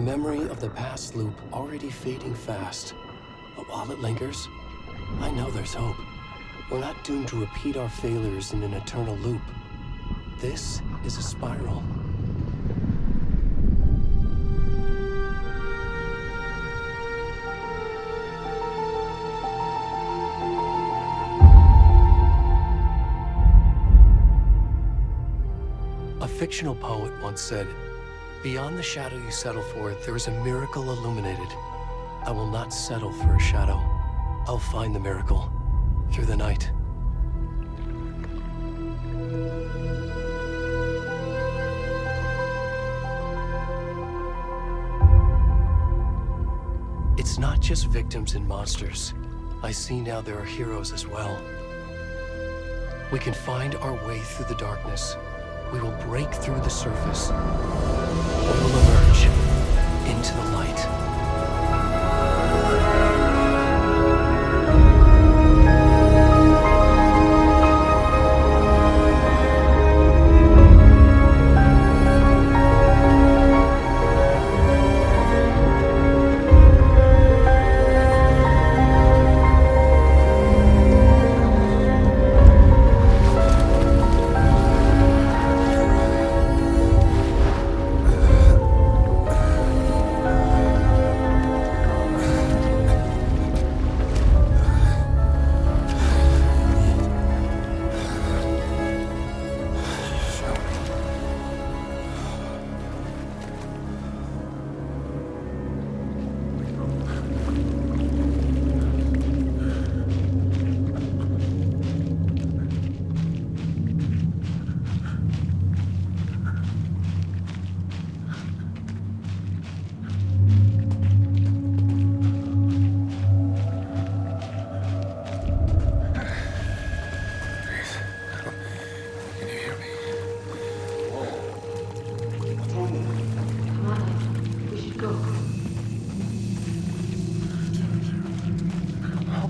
memory of the past loop already fading fast. But while it lingers, I know there's hope. We're not doomed to repeat our failures in an eternal loop. This is a spiral. A fictional poet once said, "Beyond the shadow you settle for, there is a miracle illuminated. I will not settle for a shadow. I'll find the miracle through the night." It's not just victims and monsters. I see now there are heroes as well. We can find our way through the darkness. We will break through the surface. We will emerge into the light.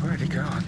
Already gone.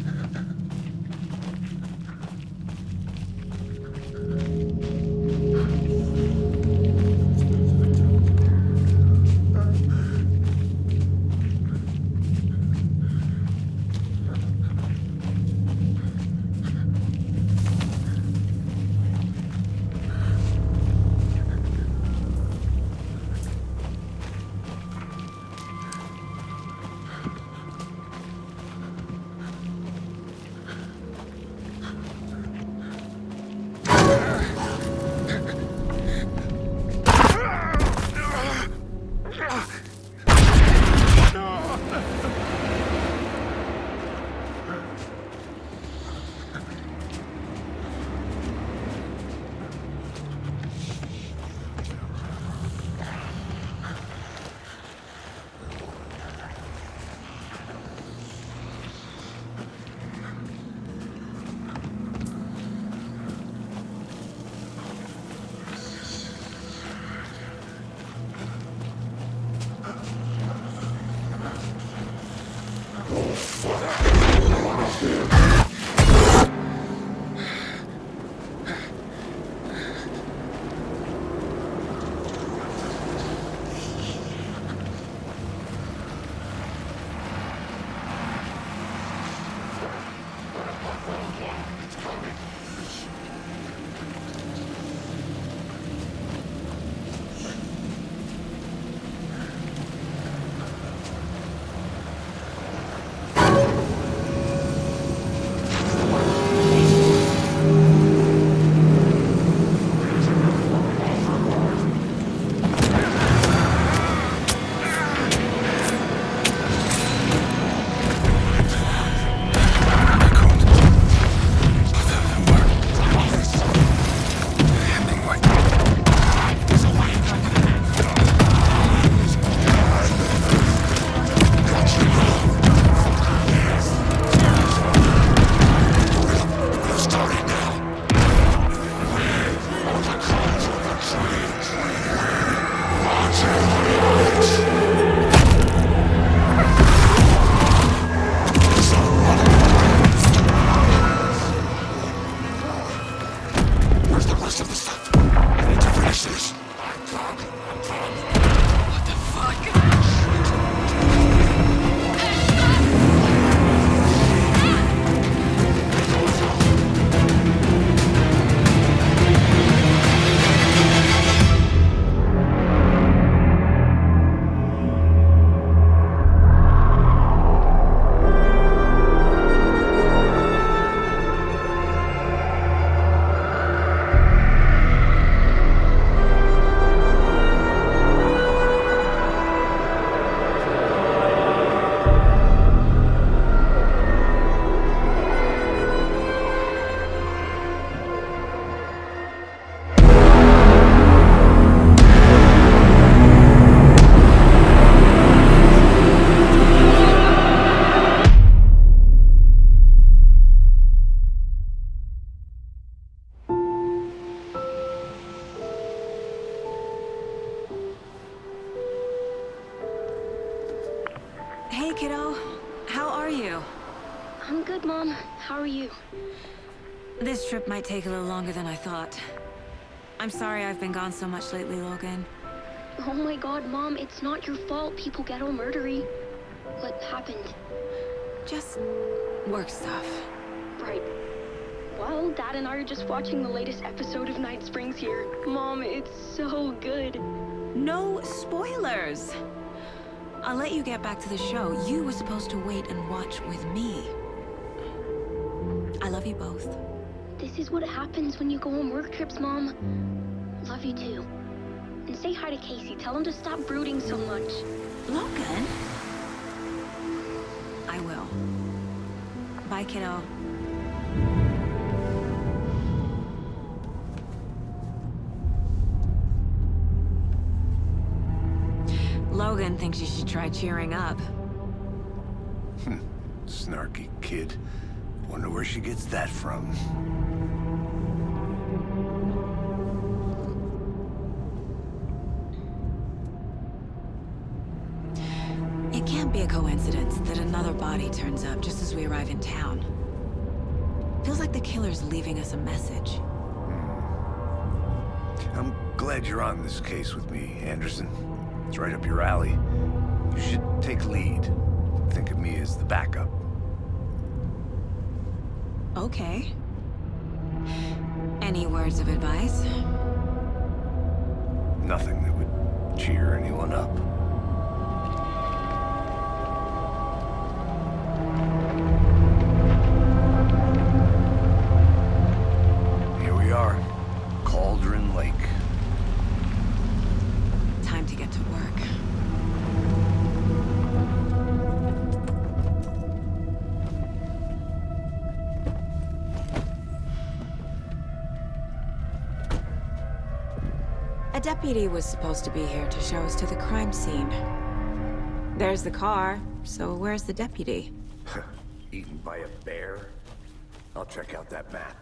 Hey, kiddo. How are you? I'm good, Mom. How are you? This trip might take a little longer than I thought. I'm sorry I've been gone so much lately, Logan. Oh my god, Mom, it's not your fault people get all murdery. What happened? Just work stuff. Right. Well, Dad and I are just watching the latest episode of Night Springs here. Mom, it's so good. No spoilers! I'll let you get back to the show. You were supposed to wait and watch with me. I love you both. This is what happens when you go on work trips, Mom. Love you too. And say hi to Casey. Tell him to stop brooding so much. Logan? I will. Bye, kiddo. Logan thinks you should try cheering up. Snarky kid. Wonder where she gets that from. It can't be a coincidence that another body turns up just as we arrive in town. Feels like the killer's leaving us a message. I'm glad you're on this case with me, Anderson. It's right up your alley. You should take lead. Think of me as the backup. Okay. Any words of advice? Nothing that would cheer anyone up. Here we are. Cauldron Lake. Time to get to work. A deputy was supposed to be here to show us to the crime scene. There's the car, so where's the deputy? Eaten by a bear? I'll check out that map.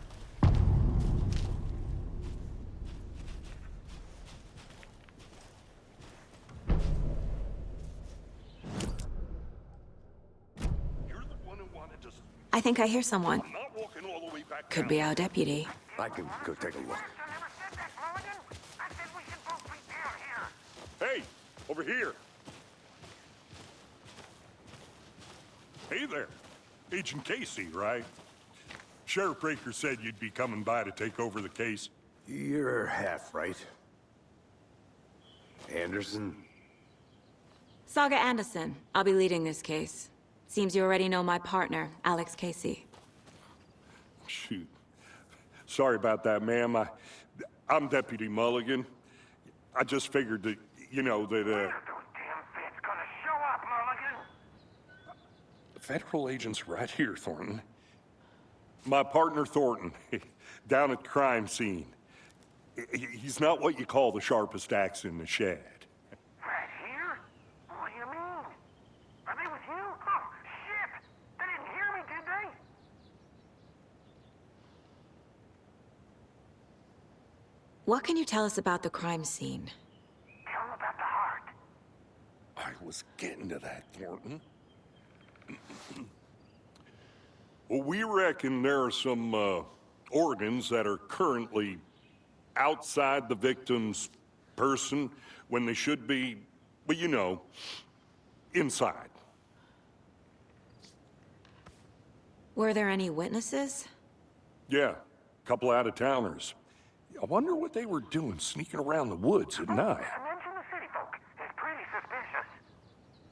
I think I hear someone. Not walking all the way back Could down. be our deputy. I can go take a look. Hey, over here. Hey there. Agent Casey, right? Sheriff Breaker said you'd be coming by to take over the case. You're half right. Anderson? Saga Anderson. I'll be leading this case. Seems you already know my partner, Alex Casey. Shoot. Sorry about that, ma'am. I'm Deputy Mulligan. I just figured that, you know, that, Those damn feds gonna show up, Mulligan. federal agent's right here, Thornton. My partner, Thornton, down at the crime scene. He's not what you call the sharpest axe in the shed. Right here? What do you mean? Are they with you? Oh, shit! They didn't hear me, did they? What can you tell us about the crime scene? Tell them about the heart. I was getting to that, Thornton. Well, we reckon there are some organs that are currently outside the victim's person when they should be, well, you know, inside. Were there any witnesses? Yeah, a couple out-of-towners. I wonder what they were doing sneaking around the woods at night. Mention the city folk. It's pretty suspicious.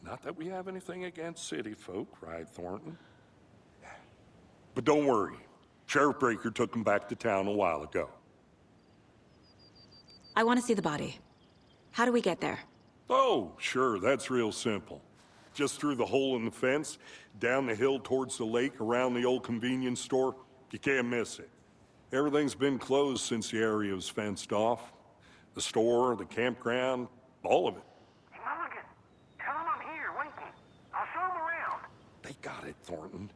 Not that we have anything against city folk, right, Thornton? But don't worry. Sheriff Breaker took them back to town a while ago. I want to see the body. How do we get there? Oh, sure, that's real simple. Just through the hole in the fence, down the hill towards the lake, around the old convenience store. You can't miss it. Everything's been closed since the area was fenced off. The store, the campground, all of it. Hey, Mulligan, tell them I'm here, waiting. I'll show them around. They got it, Thornton.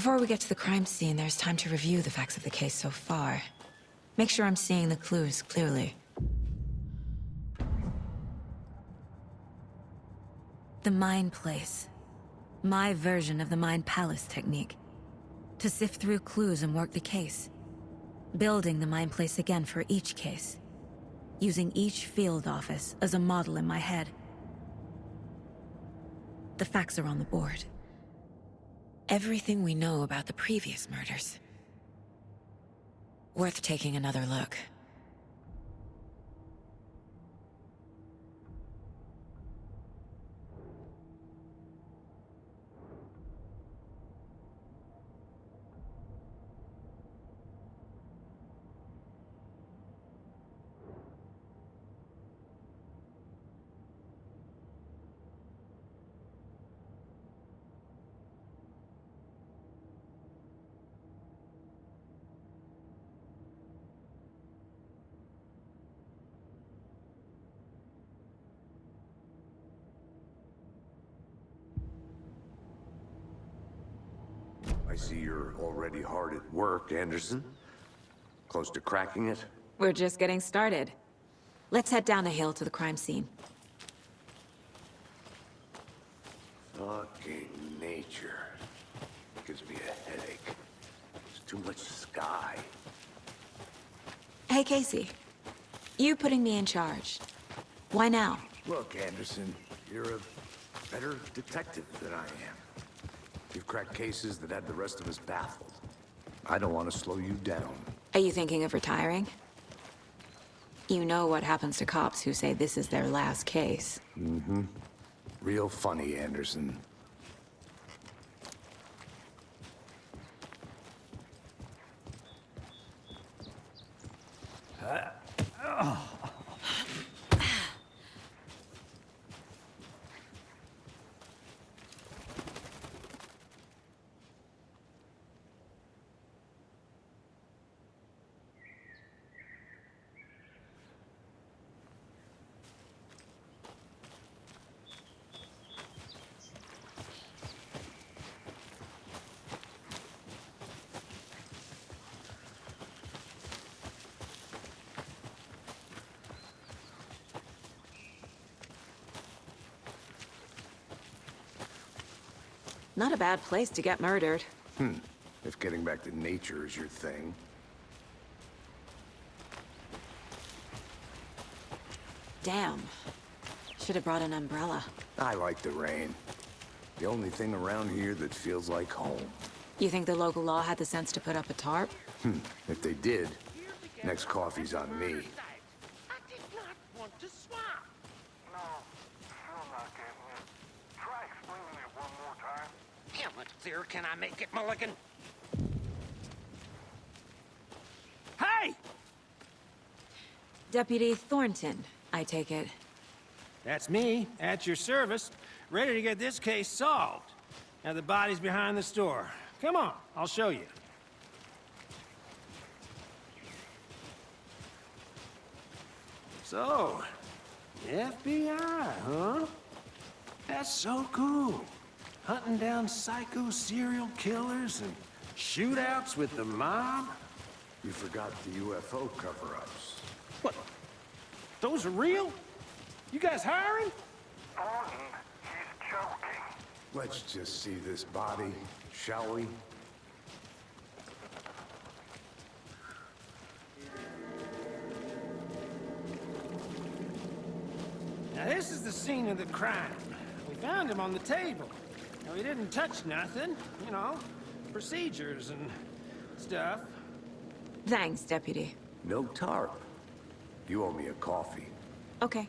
Before we get to the crime scene, there's time to review the facts of the case so far. Make sure I'm seeing the clues clearly. The Mind Place. My version of the Mind Palace technique. To sift through clues and work the case. Building the Mind Place again for each case. Using each field office as a model in my head. The facts are on the board. Everything we know about the previous murders. Worth taking another look. I see you're already hard at work, Anderson. Close to cracking it? We're just getting started. Let's head down the hill to the crime scene. Fucking nature. Gives me a headache. There's too much sky. Hey, Casey. You putting me in charge. Why now? Look, Anderson, you're a better detective than I am. You've cracked cases that had the rest of us baffled. I don't want to slow you down. Are you thinking of retiring? You know what happens to cops who say this is their last case. Mm-hmm. Real funny, Anderson. Not a bad place to get murdered. If getting back to nature is your thing. Damn. Should have brought an umbrella. I like the rain. The only thing around here that feels like home. You think the local law had the sense to put up a tarp? If they did, next coffee's on me. I did not want to swap. No, still not getting it. Try explaining it one more time. How much clearer can I make it, Mulligan? Hey! Deputy Thornton, I take it. That's me, at your service, ready to get this case solved. Now the body's behind the store. Come on, I'll show you. So, FBI, huh? That's so cool. Hunting down psycho serial killers and shootouts with the mob. You forgot the UFO cover-ups. What? Those are real? You guys hiring? Thornton, he's joking. Let's just see this body, shall we? Now this is the scene of the crime. We found him on the table. Now he didn't touch nothing, you know, procedures and stuff. Thanks, Deputy. No tarp. You owe me a coffee. Okay.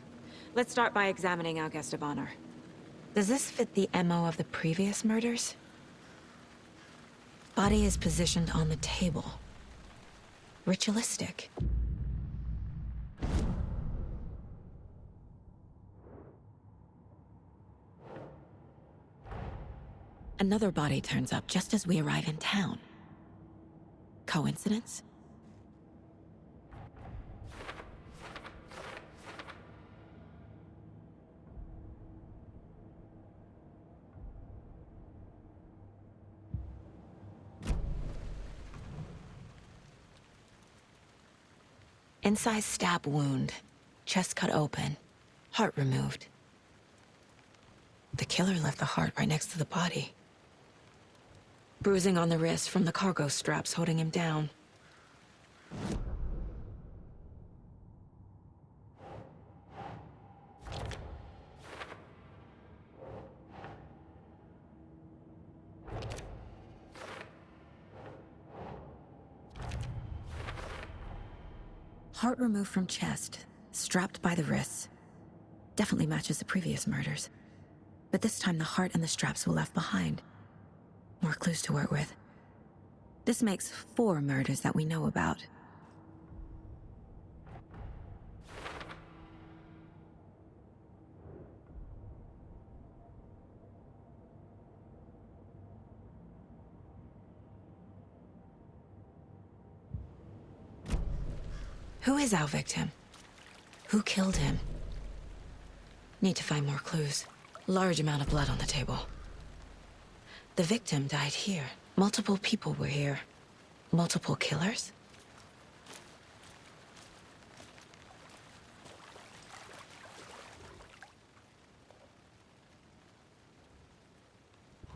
Let's start by examining our guest of honor. Does this fit the MO of the previous murders? Body is positioned on the table. Ritualistic. Another body turns up just as we arrive in town. Coincidence? Incised stab wound, chest cut open, heart removed. The killer left the heart right next to the body. Bruising on the wrist from the cargo straps holding him down. Heart removed from chest, strapped by the wrists. Definitely matches the previous murders. But this time the heart and the straps were left behind. More clues to work with. This makes 4 murders that we know about. Who is our victim? Who killed him? Need to find more clues. Large amount of blood on the table. The victim died here. Multiple people were here. Multiple killers?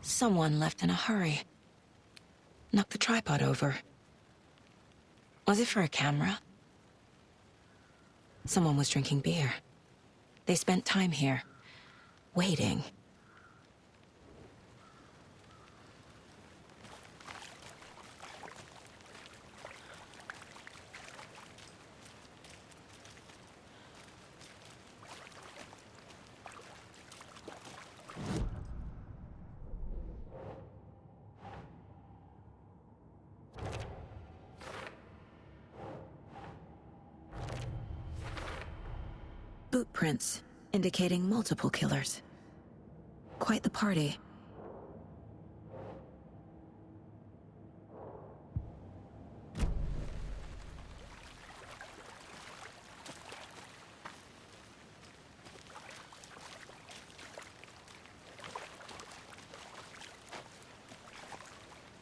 Someone left in a hurry. Knocked the tripod over. Was it for a camera? Someone was drinking beer. They spent time here, waiting. Boot prints, indicating multiple killers. Quite the party.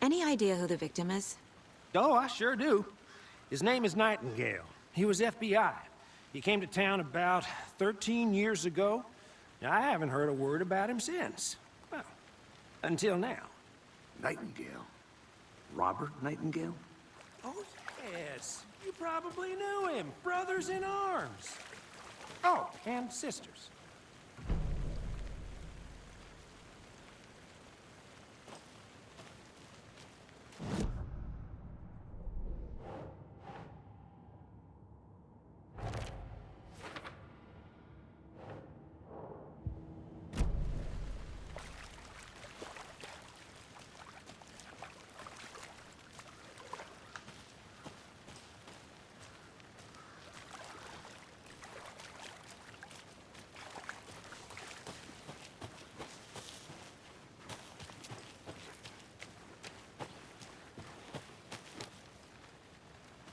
Any idea who the victim is? Oh, I sure do. His name is Nightingale. He was FBI. He came to town about 13 years ago. I haven't heard a word about him since. Well, until now. Nightingale? Robert Nightingale? Oh, yes. You probably knew him. Brothers in arms. Oh, and sisters.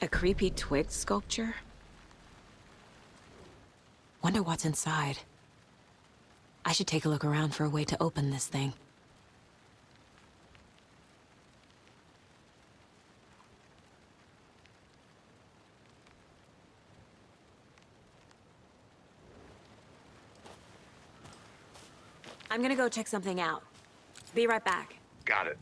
A creepy twig sculpture? Wonder what's inside. I should take a look around for a way to open this thing. I'm gonna go check something out. Be right back. Got it.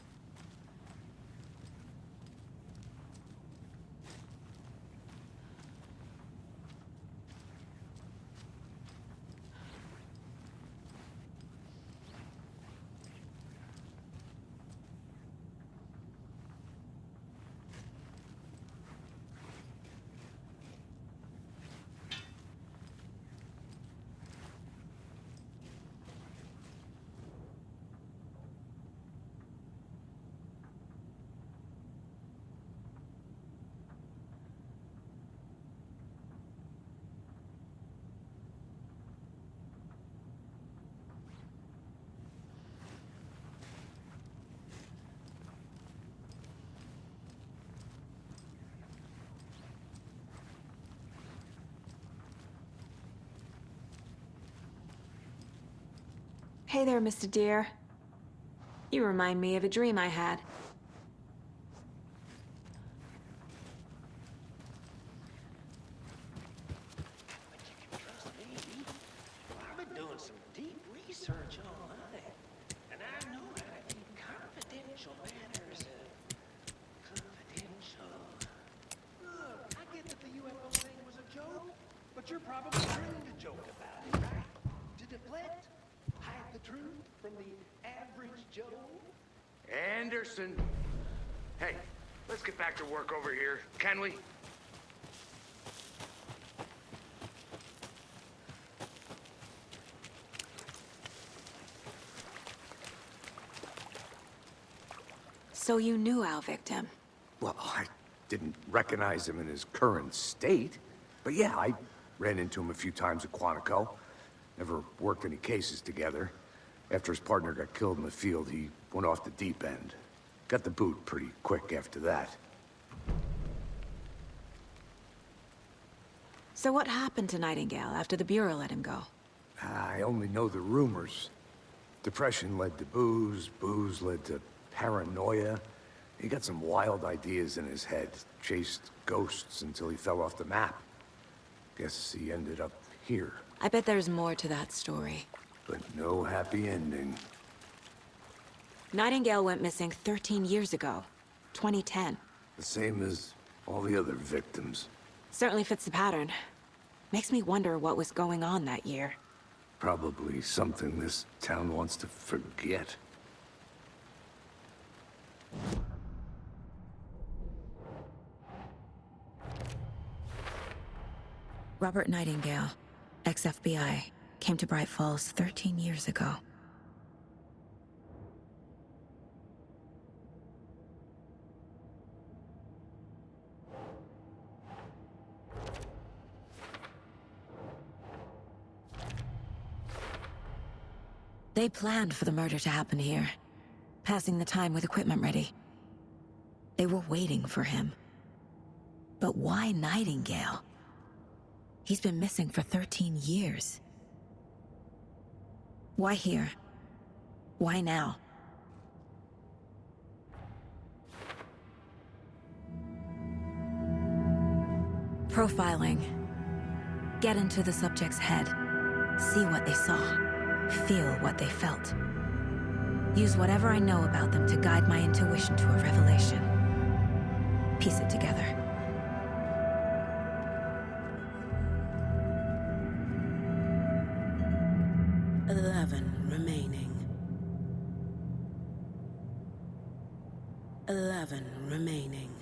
Hey there, Mr. Deer. You remind me of a dream I had. probably dreamed a joke about it, right? To deflect, hide the truth from the average Joe. Anderson. Hey, let's get back to work over here, can we? So you knew our victim? Well, I didn't recognize him in his current state. But yeah, I ran into him a few times at Quantico. Never worked any cases together. After his partner got killed in the field, he went off the deep end. Got the boot pretty quick after that. So what happened to Nightingale after the Bureau let him go? I only know the rumors. Depression led to booze, booze led to paranoia. He got some wild ideas in his head, chased ghosts until he fell off the map. Guess he ended up here, I bet there's more to that story. but no happy ending. Nightingale went missing 13 years ago, 2010. The same as all the other victims. Certainly fits the pattern. Makes me wonder what was going on that year. Probably something this town wants to forget. Robert Nightingale, ex-FBI, came to Bright Falls 13 years ago. They planned for the murder to happen here, passing the time with equipment ready. They were waiting for him. But why Nightingale? He's been missing for 13 years. Why here? Why now? Profiling. Get into the subject's head. See what they saw. Feel what they felt. Use whatever I know about them to guide my intuition to a revelation. Piece it together. Eleven remaining.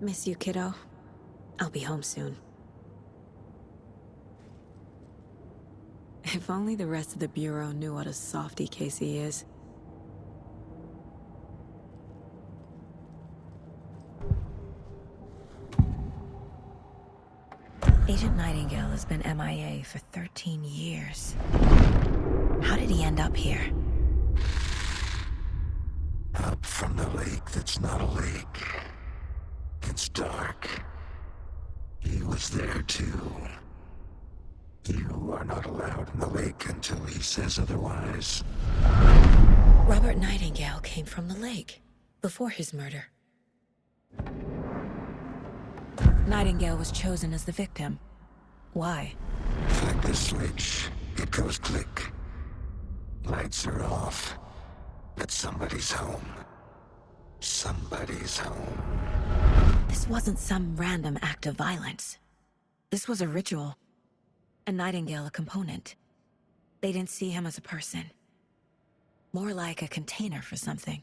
Miss you, kiddo. I'll be home soon. If only the rest of the Bureau knew what a softy Casey is. Agent Nightingale has been MIA for 13 years. How did he end up here? Up from the lake that's not a lake. It's dark. He was there too. You are not allowed in the lake until he says otherwise. Robert Nightingale came from the lake, before his murder. Nightingale was chosen as the victim. Why? Flick the switch, it goes click. Lights are off. But somebody's home. Somebody's home. This wasn't some random act of violence. This was a ritual. And Nightingale a component. They didn't see him as a person. More like a container for something.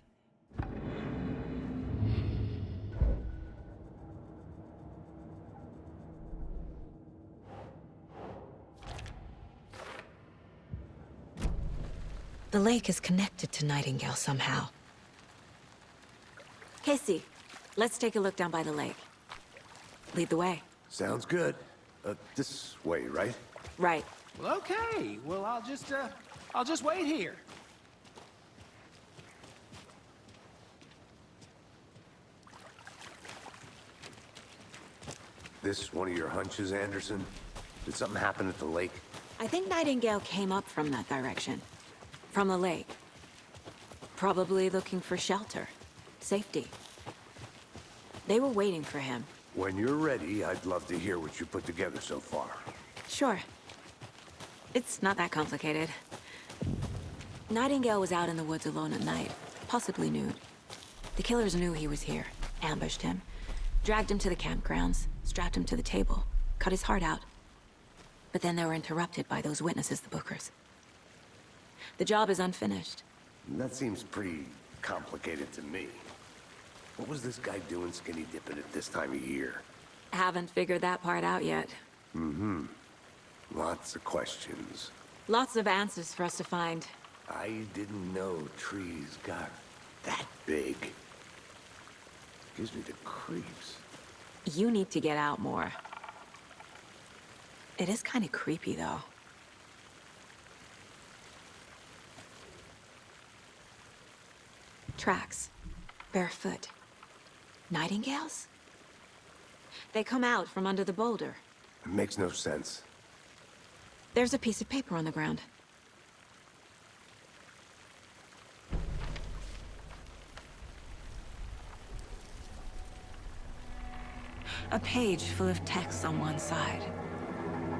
The lake is connected to Nightingale somehow. Casey, let's take a look down by the lake. Lead the way. Sounds good. This way, right? Right. Well, okay. Well, I'll just wait here. This one of your hunches, Anderson? Did something happen at the lake? I think Nightingale came up from that direction. From the lake. Probably looking for shelter. Safety. They were waiting for him. When you're ready, I'd love to hear what you put together so far. Sure. It's not that complicated. Nightingale was out in the woods alone at night, possibly nude. The killers knew he was here, ambushed him, dragged him to the campgrounds, strapped him to the table. cut his heart out. But then they were interrupted by those witnesses, the Bookers. The job is unfinished. That seems pretty complicated to me. What was this guy doing skinny dipping at this time of year? Haven't figured that part out yet. Mm-hmm. Lots of questions. Lots of answers for us to find. I didn't know trees got that big. Gives me the creeps. You need to get out more. It is kind of creepy, though. Tracks. Barefoot. Nightingales? They come out from under the boulder. It makes no sense. There's a piece of paper on the ground. A page full of text on one side.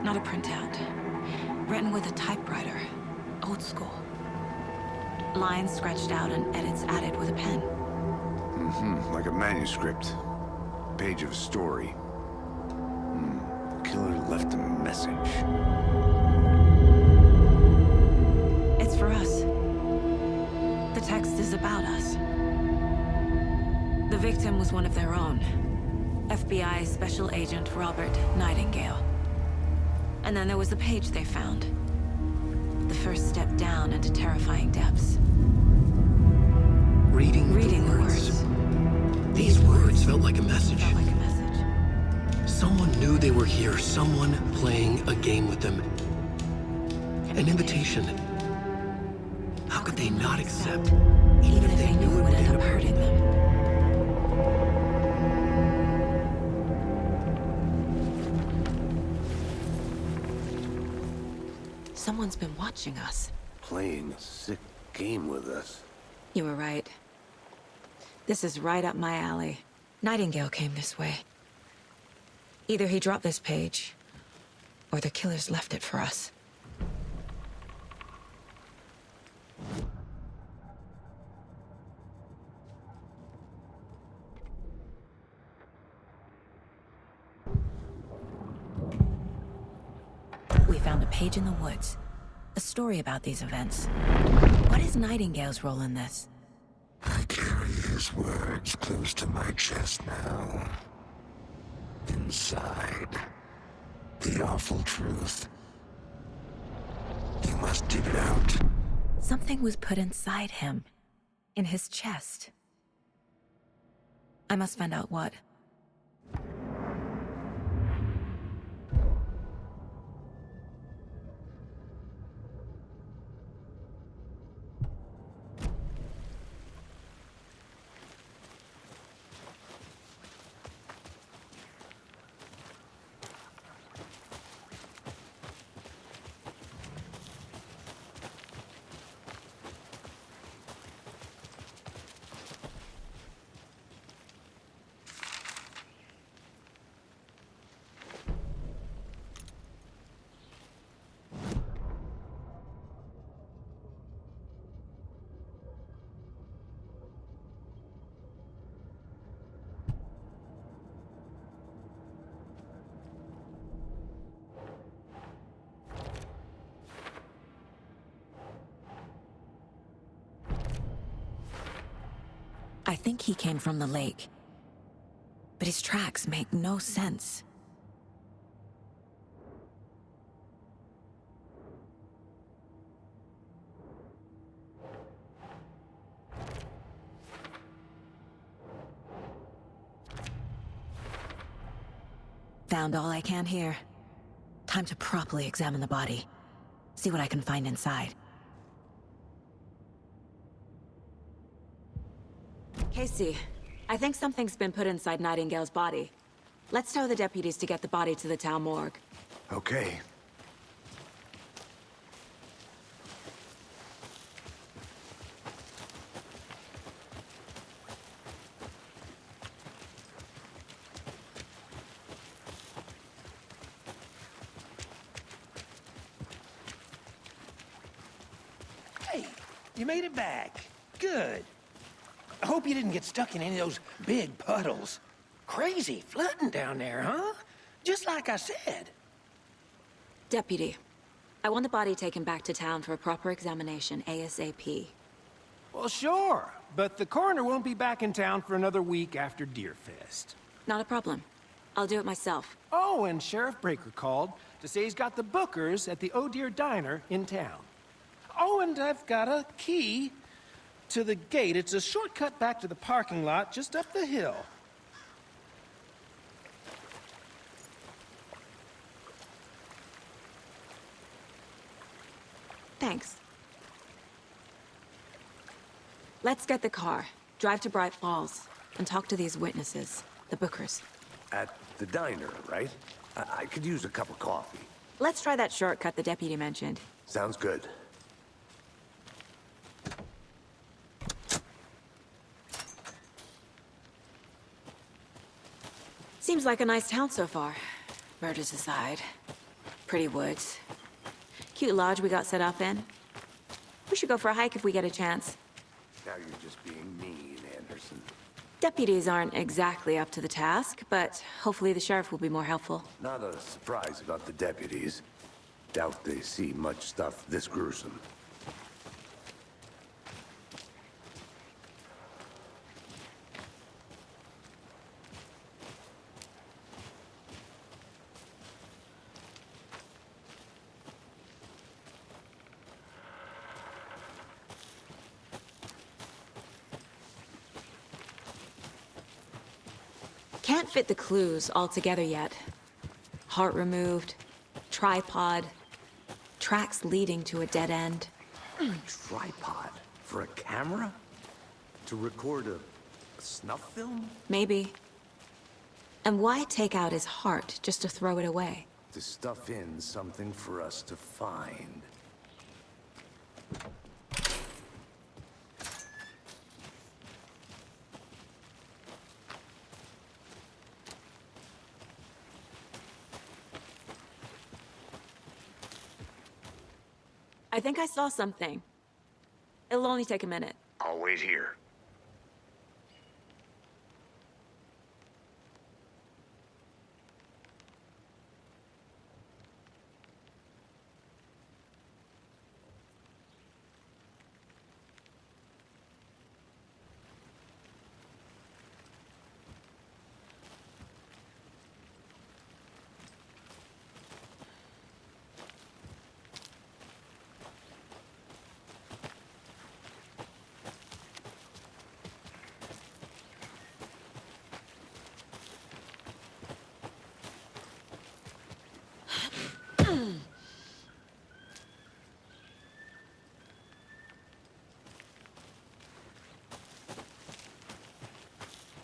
Not a printout. Written with a typewriter. Old school. Lines scratched out and edits added with a pen. Mm-hmm. Like a manuscript. Page of a story. Killer left a message. It's for us. The text is about us. The victim was one of their own. FBI Special Agent Robert Nightingale. And then there was the page they found. The first step down into terrifying depths. Reading the words. These words felt like a message. Felt like a message. Someone knew they were here, someone playing a game with them. An invitation. How could they not accept, Even if they knew it would end up hurting them. Someone's been watching us. Playing a sick game with us. You were right. This is right up my alley. Nightingale came this way. Either he dropped this page, or the killers left it for us. We found a page in the woods. A story about these events. What is Nightingale's role in this? I carry his words close to my chest now. Inside, the awful truth. You must dig it out. Something was put inside him. In his chest. I must find out what. I think he came from the lake. But his tracks make no sense. Found all I can here. Time to properly examine the body. See what I can find inside. Casey, I think something's been put inside Nightingale's body. Let's tell the deputies to get the body to the town morgue. Okay. Hey, you made it back. Good. I hope you didn't get stuck in any of those big puddles. Crazy flooding down there, huh? Just like I said. Deputy, I want the body taken back to town for a proper examination ASAP. Well, sure, but the coroner won't be back in town for another week after Deerfest. Not a problem. I'll do it myself. Oh, and Sheriff Breaker called to say he's got the Bookers at the Oh Dear Diner in town. Oh, and I've got a key to the gate. It's a shortcut back to the parking lot just up the hill. Thanks. Let's get the car, drive to Bright Falls, and talk to these witnesses, the Bookers. At the diner, right? I could use a cup of coffee. Let's try that shortcut the deputy mentioned. Sounds good. Seems like a nice town so far. Murders aside. Pretty woods. Cute lodge we got set up in. We should go for a hike if we get a chance. Now you're just being mean, Anderson. Deputies aren't exactly up to the task, but hopefully the sheriff will be more helpful. Not a surprise about the deputies. Doubt they see much stuff this gruesome. Can't fit the clues all together yet. Heart removed, tripod, tracks leading to a dead end. Tripod? For a camera? To record a snuff film? Maybe. And why take out his heart just to throw it away? To stuff in something for us to find. I think I saw something. It'll only take a minute. I'll wait here.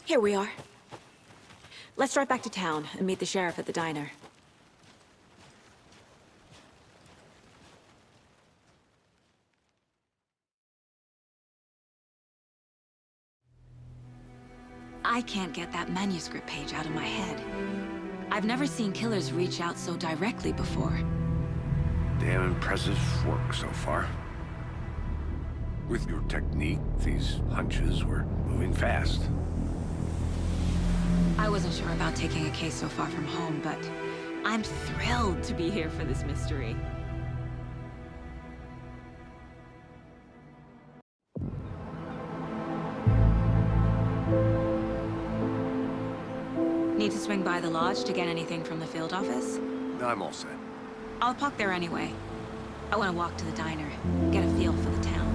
Here we are. Let's drive back to town and meet the sheriff at the diner. I can't get that manuscript page out of my head. I've never seen killers reach out so directly before. Damn impressive work so far. With your technique, these hunches were moving fast. I wasn't sure about taking a case so far from home, but I'm thrilled to be here for this mystery. Need to swing by the lodge to get anything from the field office? I'm all set. I'll park there anyway. I want to walk to the diner, get a feel for the town.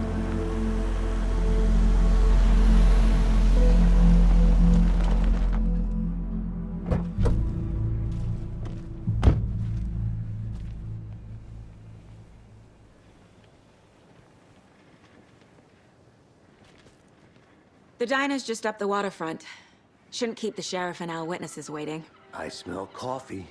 The diner's just up the waterfront. Shouldn't keep the sheriff and our witnesses waiting. I smell coffee.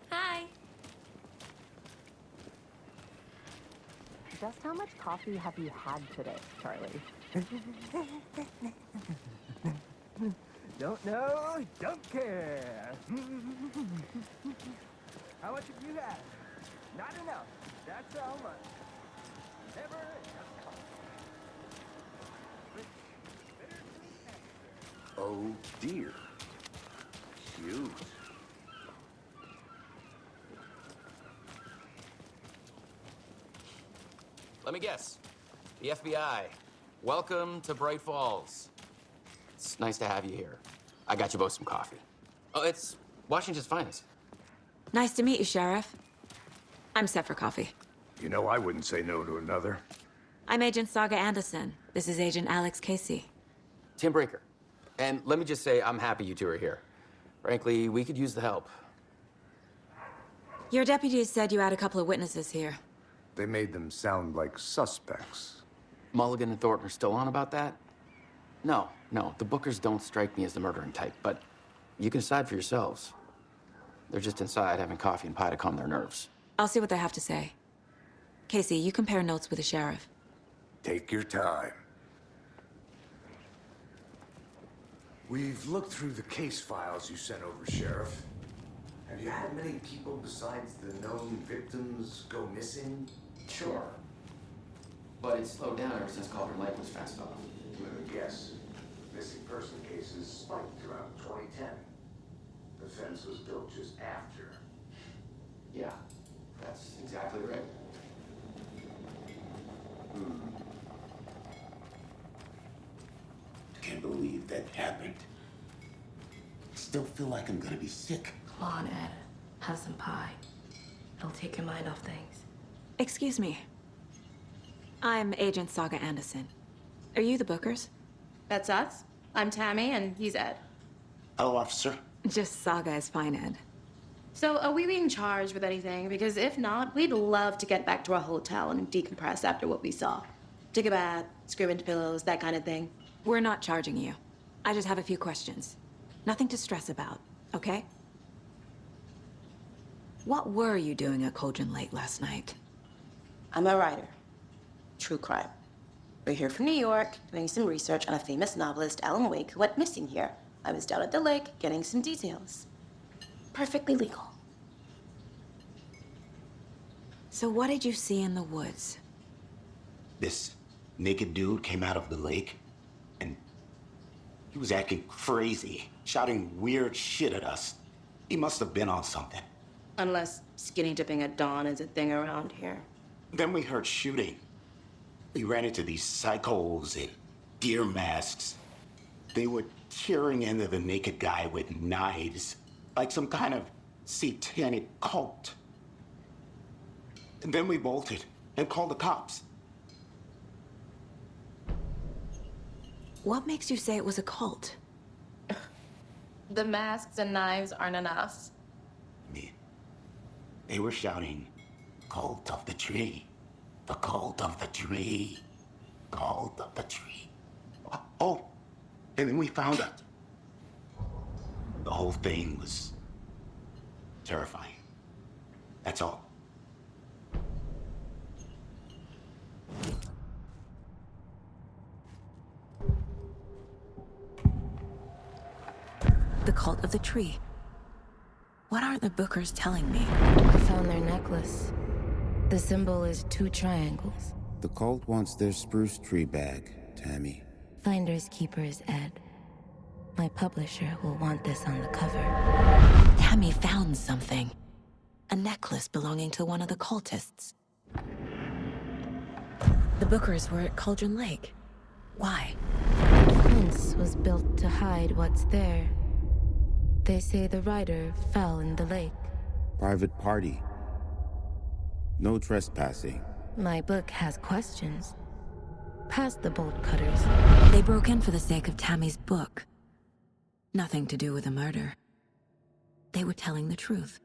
Hi. Just how much coffee have you had today, Charlie? Don't know, don't care. How much have you had? Not enough. That's how much. Never enough. Oh dear. Cute. Let me guess. The FBI. Welcome to Bright Falls. It's nice to have you here. I got you both some coffee. Oh, it's Washington's finest. Nice to meet you, Sheriff. I'm set for coffee. You know, I wouldn't say no to another. I'm Agent Saga Anderson. This is Agent Alex Casey. Tim Breaker. And let me just say, I'm happy you two are here. Frankly, we could use the help. Your deputies said you had a couple of witnesses here. They made them sound like suspects. Mulligan and Thornton are still on about that? No, the Bookers don't strike me as the murdering type, but you can decide for yourselves. They're just inside having coffee and pie to calm their nerves. I'll see what they have to say. Casey, you compare notes with the sheriff. Take your time. We've looked through the case files you sent over, Sheriff. Have you had many people besides the known victims go missing? Sure. But it's slowed down ever since Cauldron Lake was fenced off. Yes. Missing person cases spiked around 2010. The fence was built just after. Yeah, that's exactly right. Can't believe that happened. Still feel like I'm gonna be sick. Come on, Ed. Have some pie. It'll take your mind off things. Excuse me. I'm Agent Saga Anderson. Are you the Bookers? That's us. I'm Tammy, and he's Ed. Hello, officer. Just Saga is fine, Ed. So, are we being charged with anything? Because if not, we'd love to get back to our hotel and decompress after what we saw. Take a bath, scream into pillows, that kind of thing. We're not charging you. I just have a few questions. Nothing to stress about, okay? What were you doing at Cauldron Lake last night? I'm a writer. True crime. We're here from New York, doing some research on a famous novelist, Alan Wake, who went missing here. I was down at the lake, getting some details. Perfectly legal. So what did you see in the woods? This naked dude came out of the lake, and he was acting crazy, shouting weird shit at us. He must have been on something. Unless skinny dipping at dawn is a thing around here. Then we heard shooting. We ran into these psychos in deer masks. They were tearing into the naked guy with knives, like some kind of satanic cult. And then we bolted and called the cops. What makes you say it was a cult? The masks and knives aren't enough. They were shouting, "Cult of the tree. The cult of the tree. Cult of the tree." Oh, and then we found it. The whole thing was terrifying. That's all. The cult of the tree. What aren't the Bookers telling me? I found their necklace. The symbol is 2 triangles. The cult wants their spruce tree bag, Tammy. Finders keepers, Ed. My publisher will want this on the cover. Tammy found something. A necklace belonging to one of the cultists. The Bookers were at Cauldron Lake. Why? The fence was built to hide what's there. They say the rider fell in the lake. Private party. No trespassing. My book has questions. Past the bolt cutters. They broke in for the sake of Tammy's book. Nothing to do with the murder. They were telling the truth.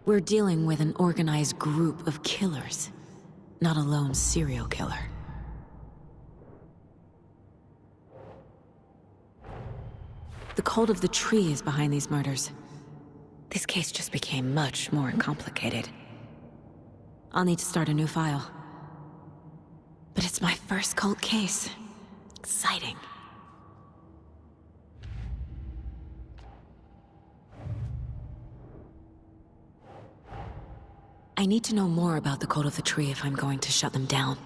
We're dealing with an organized group of killers, not a lone serial killer. The cult of the tree is behind these murders. This case just became much more complicated. I'll need to start a new file. But it's my first cult case. Exciting. I need to know more about the cult of the tree if I'm going to shut them down.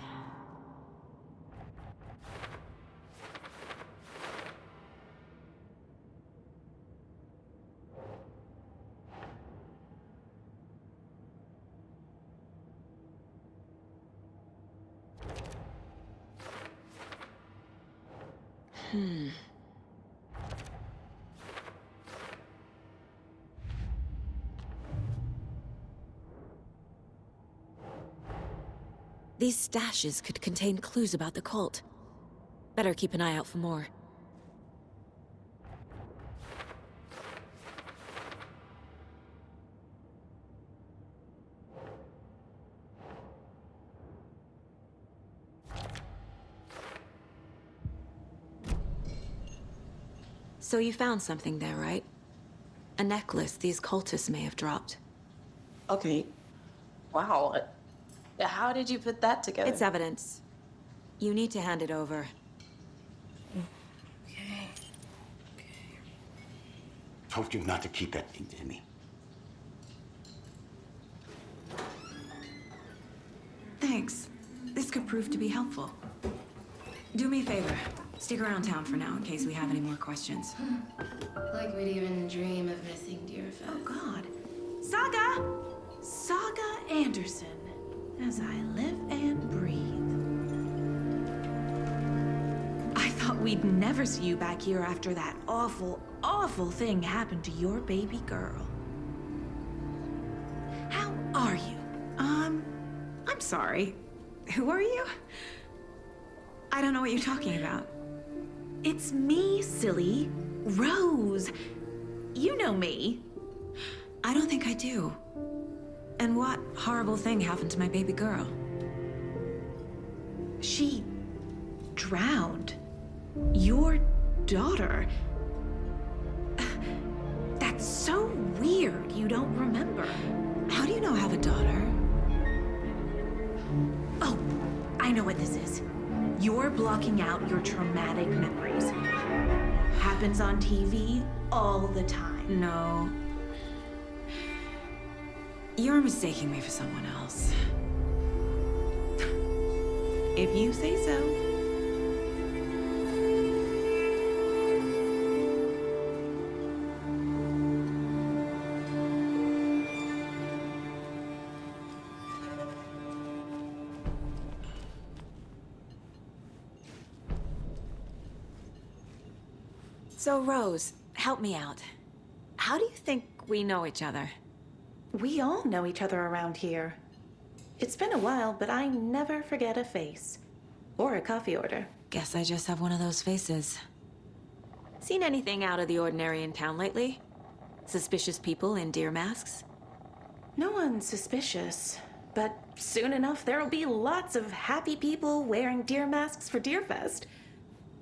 These stashes could contain clues about the cult. Better keep an eye out for more. So you found something there, right? A necklace these cultists may have dropped. Okay. Wow. How did you put that together? It's evidence. You need to hand it over. Okay. Told you not to keep that thing to me. Thanks. This could prove to be helpful. Do me a favor. Stick around town for now in case we have any more questions. Like we'd even dream of missing Deerfest. Oh, God. Saga! Saga Anderson. As I live and breathe. I thought we'd never see you back here after that awful, awful thing happened to your baby girl. How are you? I'm sorry. Who are you? I don't know what you're talking about. It's me, silly. Rose. You know me. I don't think I do. And what horrible thing happened to my baby girl? She drowned. Your daughter. That's so weird you don't remember. How do you know I have a daughter? Oh, I know what this is. You're blocking out your traumatic memories. Happens on TV all the time. No. You're mistaking me for someone else. If you say so. So, Rose, help me out. How do you think we know each other? We all know each other around here. It's been a while, but I never forget a face. Or a coffee order. Guess I just have one of those faces. Seen anything out of the ordinary in town lately? Suspicious people in deer masks? No one's suspicious. But soon enough, there'll be lots of happy people wearing deer masks for Deerfest.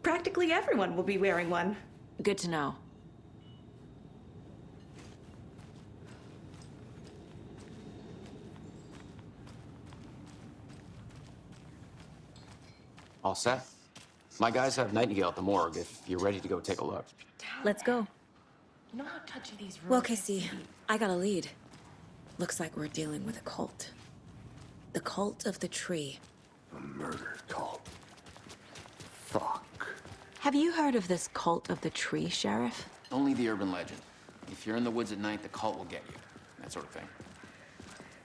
Practically everyone will be wearing one. Good to know. All set? My guys have Nightingale at the morgue if you're ready to go take a look. Let's go. You know how touchy these rooms Well, Casey, I got a lead. Looks like we're dealing with a cult. The cult of the tree. A murder cult. Fuck. Have you heard of this cult of the tree, Sheriff? Only the urban legend. If you're in the woods at night, the cult will get you. That sort of thing.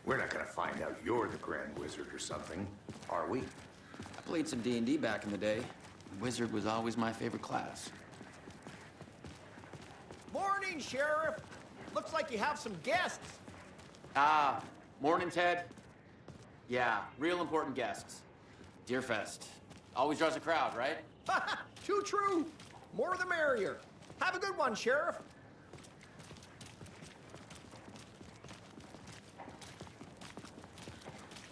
We're not gonna find out you're the Grand Wizard or something, are we? I played some D&D back in the day. Wizard was always my favorite class. Morning, Sheriff. Looks like you have some guests. Morning, Ted. Yeah, real important guests. Deerfest. Always draws a crowd, right? Too true. More the merrier. Have a good one, Sheriff.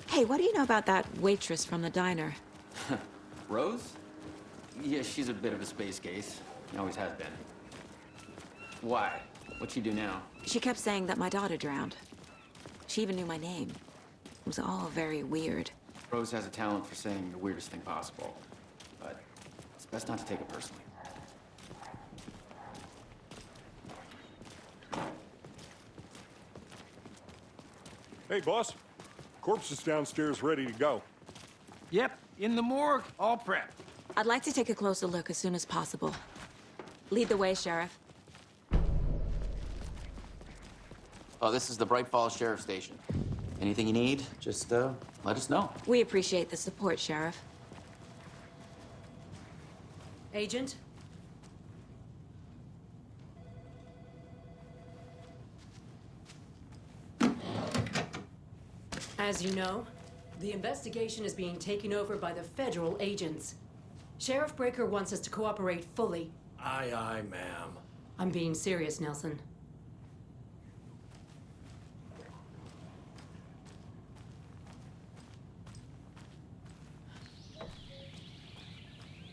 Hey, what do you know about that waitress from the diner? Rose? Yeah, she's a bit of a space case. Always has been. Why? What'd she do now? She kept saying that my daughter drowned. She even knew my name. It was all very weird. Rose has a talent for saying the weirdest thing possible. But it's best not to take it personally. Hey, boss. Corpse is downstairs ready to go. Yep, in the morgue, all prepped. I'd like to take a closer look as soon as possible. Lead the way, Sheriff. Oh, this is the Bright Falls Sheriff Station. Anything you need, just let us know. We appreciate the support, Sheriff. Agent? As you know, the investigation is being taken over by the federal agents. Sheriff Breaker wants us to cooperate fully. Aye, aye, ma'am. I'm being serious, Nelson.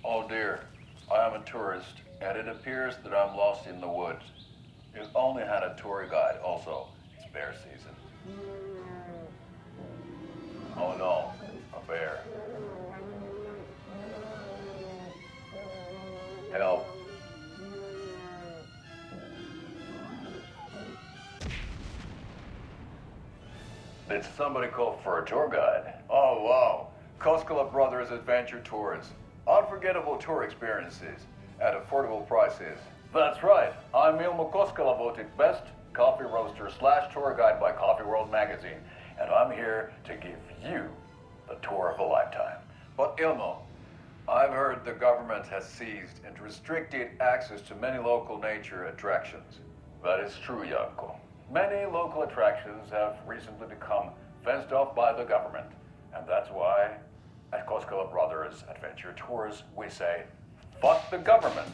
Oh dear, I am a tourist, and it appears that I'm lost in the woods. You only had a tour guide also. It's bear season. Oh no, a bear. Help. Did somebody call for a tour guide? Oh wow, Koskela Brothers Adventure Tours. Unforgettable tour experiences at affordable prices. That's right, I'm Ilmo Koskela, voted best coffee roaster / tour guide by Coffee World magazine, and I'm here to give you the tour of a lifetime. But Ilmo, I've heard the government has seized and restricted access to many local nature attractions. That is true, Janko. Many local attractions have recently become fenced off by the government, and that's why at Koskela Brothers Adventure Tours, we say, fuck the government.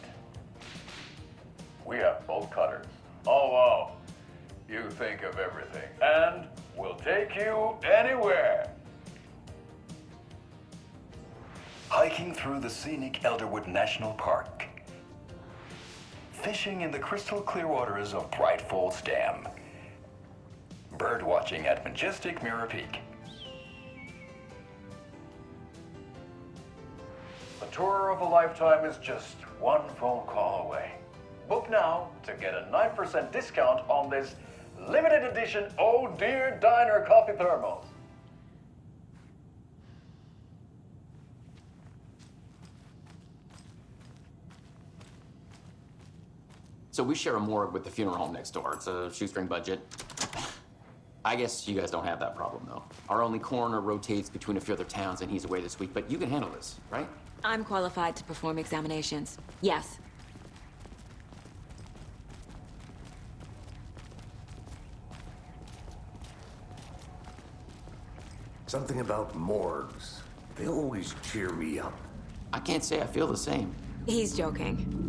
We have bolt cutters. Oh, wow. You think of everything. And we'll take you anywhere. Hiking through the scenic Elderwood National Park. Fishing in the crystal clear waters of Bright Falls Dam. Bird watching at majestic Mirror Peak. The tour of a lifetime is just one phone call away. Book now to get a 9% discount on this limited edition Oh Dear Diner coffee thermos. So we share a morgue with the funeral home next door. It's a shoestring budget. I guess you guys don't have that problem, though. Our only coroner rotates between a few other towns, and he's away this week, but you can handle this, right? I'm qualified to perform examinations. Yes. Something about morgues. They always cheer me up. I can't say I feel the same. He's joking.